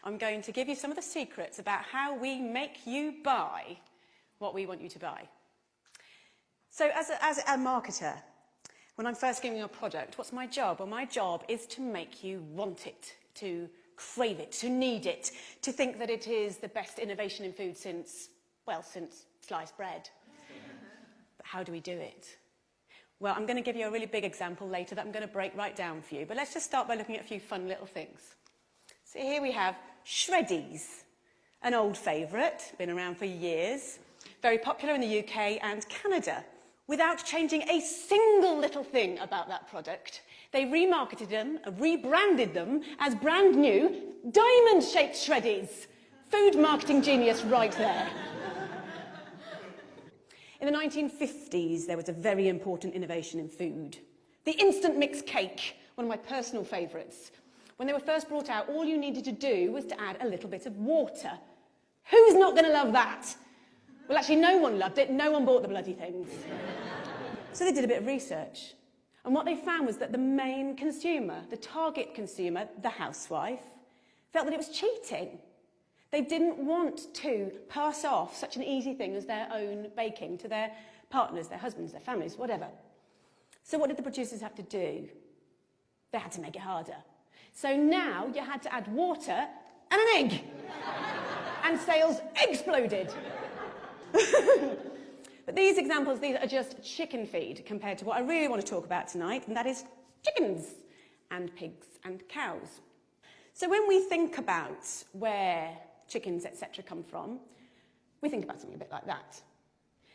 I'm going to give you some of the secrets about how we make you buy what we want you to buy. So as a marketer, when I'm first giving you a product, what's my job? Well, my job is to make you want it, to crave it, to need it, to think that it is the best innovation in food since sliced bread. But how do we do it? Well, I'm going to give you a really big example later that I'm going to break right down for you. But let's just start by looking at a few fun little things. So here we have Shreddies, an old favourite, been around for years, very popular in the UK and Canada. Without changing a single little thing about that product, they remarketed them, rebranded them as brand new diamond-shaped Shreddies. Food marketing genius right there. In the 1950s, there was a very important innovation in food. The instant mix cake, one of my personal favourites. When they were first brought out, all you needed to do was to add a little bit of water. Who's not going to love that? Well, actually, no one loved it. No one bought the bloody things. So they did a bit of research. And what they found was that the main consumer, the target consumer, the housewife, felt that it was cheating. They didn't want to pass off such an easy thing as their own baking to their partners, their husbands, their families, whatever. So what did the producers have to do? They had to make it harder. So now you had to add water and an egg. And sales exploded. But these examples, these are just chicken feed compared to what I really want to talk about tonight, and that is chickens and pigs and cows. So when we think about where chickens, etc. come from, we think about something a bit like that.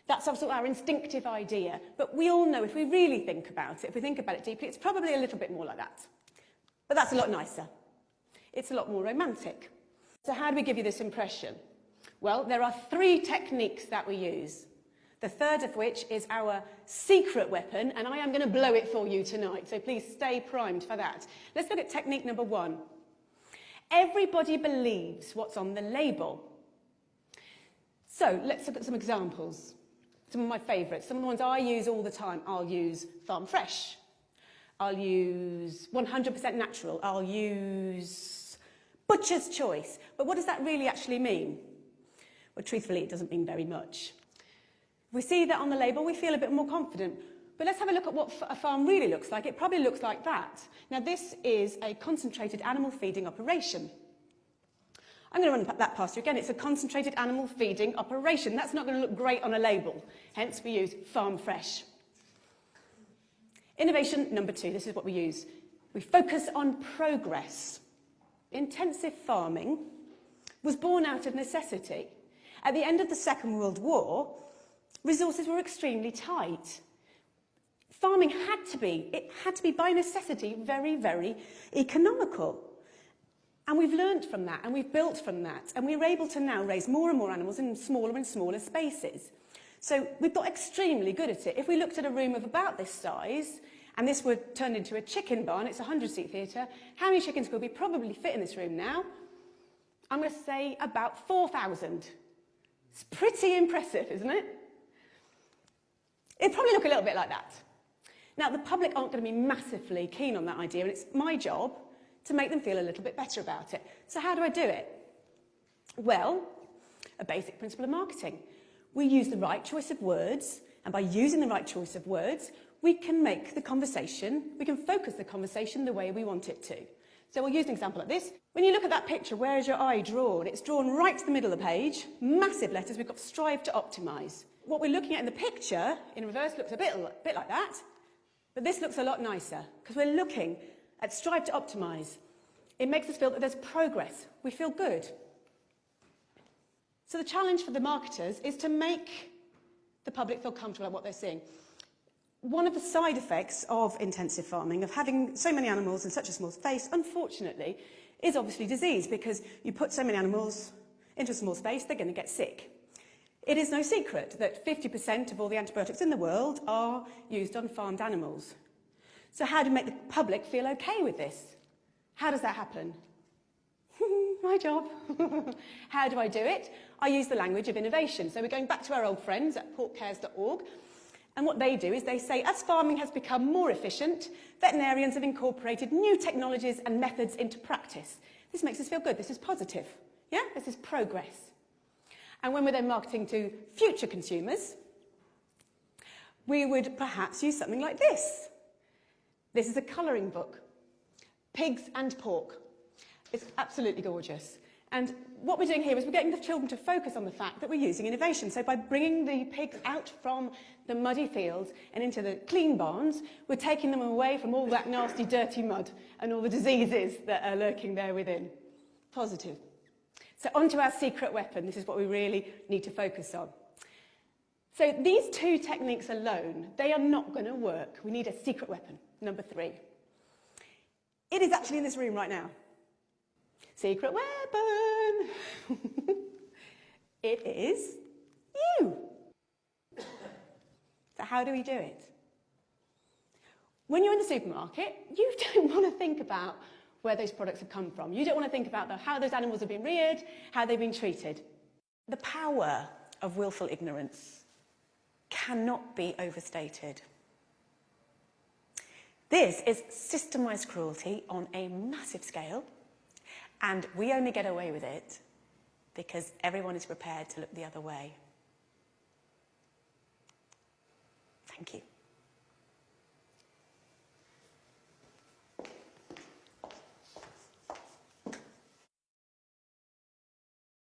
That's also our instinctive idea, but we all know if we really think about it, if we think about it deeply, it's probably a little bit more like that. But that's a lot nicer. It's a lot more romantic. So how do we give you this impression? Well, there are 3 techniques that we use. The third of which is our secret weapon, and I am going to blow it for you tonight, so please stay primed for that. Let's look at technique number 1. Everybody believes what's on the label. So let's look at some examples. Some of my favourites, some of the ones I use all the time. I'll use farm fresh. I'll use 100% natural. I'll use butcher's choice. But what does that really actually mean? Well, truthfully, it doesn't mean very much. If we see that on the label, we feel a bit more confident. But let's have a look at what a farm really looks like. It probably looks like that. Now, this is a concentrated animal feeding operation. I'm going to run that past you again. It's a concentrated animal feeding operation. That's not going to look great on a label. Hence, we use farm fresh. Innovation number 2. This is what we use. We focus on progress. Intensive farming was born out of necessity. At the end of the Second World War, resources were extremely tight. Farming had to be by necessity very, very economical. And we've learnt from that, and we've built from that, and we're able to now raise more and more animals in smaller and smaller spaces. So we've got extremely good at it. If we looked at a room of about this size, and this were turned into a chicken barn, it's a 100-seat theatre, how many chickens could we probably fit in this room now? I'm going to say about 4,000. It's pretty impressive, isn't it? It'd probably look a little bit like that. Now, the public aren't going to be massively keen on that idea, and it's my job to make them feel a little bit better about it. So how do I do it? Well, a basic principle of marketing. We use the right choice of words, and by using the right choice of words, we can make the conversation, we can focus the conversation the way we want it to. So we'll use an example like this. When you look at that picture, where is your eye drawn? It's drawn right to the middle of the page, massive letters, we've got strive to optimise. What we're looking at in the picture, in reverse, looks a bit like that, but this looks a lot nicer, because we're looking at strive to optimise. It makes us feel that there's progress. We feel good. So the challenge for the marketers is to make the public feel comfortable about what they're seeing. One of the side effects of intensive farming, of having so many animals in such a small space, unfortunately, is obviously disease, because you put so many animals into a small space, they're going to get sick. It is no secret that 50% of all the antibiotics in the world are used on farmed animals. So how do we make the public feel okay with this? How does that happen? My job. How do I do it? I use the language of innovation. So we're going back to our old friends at porkcares.org. And what they do is they say, as farming has become more efficient, veterinarians have incorporated new technologies and methods into practice. This makes us feel good. This is positive. Yeah? This is progress. And when we're then marketing to future consumers, we would perhaps use something like this. This is a colouring book. Pigs and pork. It's absolutely gorgeous. And what we're doing here is we're getting the children to focus on the fact that we're using innovation. So by bringing the pigs out from the muddy fields and into the clean barns, we're taking them away from all that nasty, dirty mud and all the diseases that are lurking there within. Positive. So onto our secret weapon. This is what we really need to focus on. So these two techniques alone, they are not going to work. We need a secret weapon, number 3. It is actually in this room right now. Secret weapon! It is you. So how do we do it? When you're in the supermarket, you don't want to think about where those products have come from. You don't want to think about how those animals have been reared, how they've been treated. The power of willful ignorance cannot be overstated. This is systemised cruelty on a massive scale, and we only get away with it because everyone is prepared to look the other way. Thank you.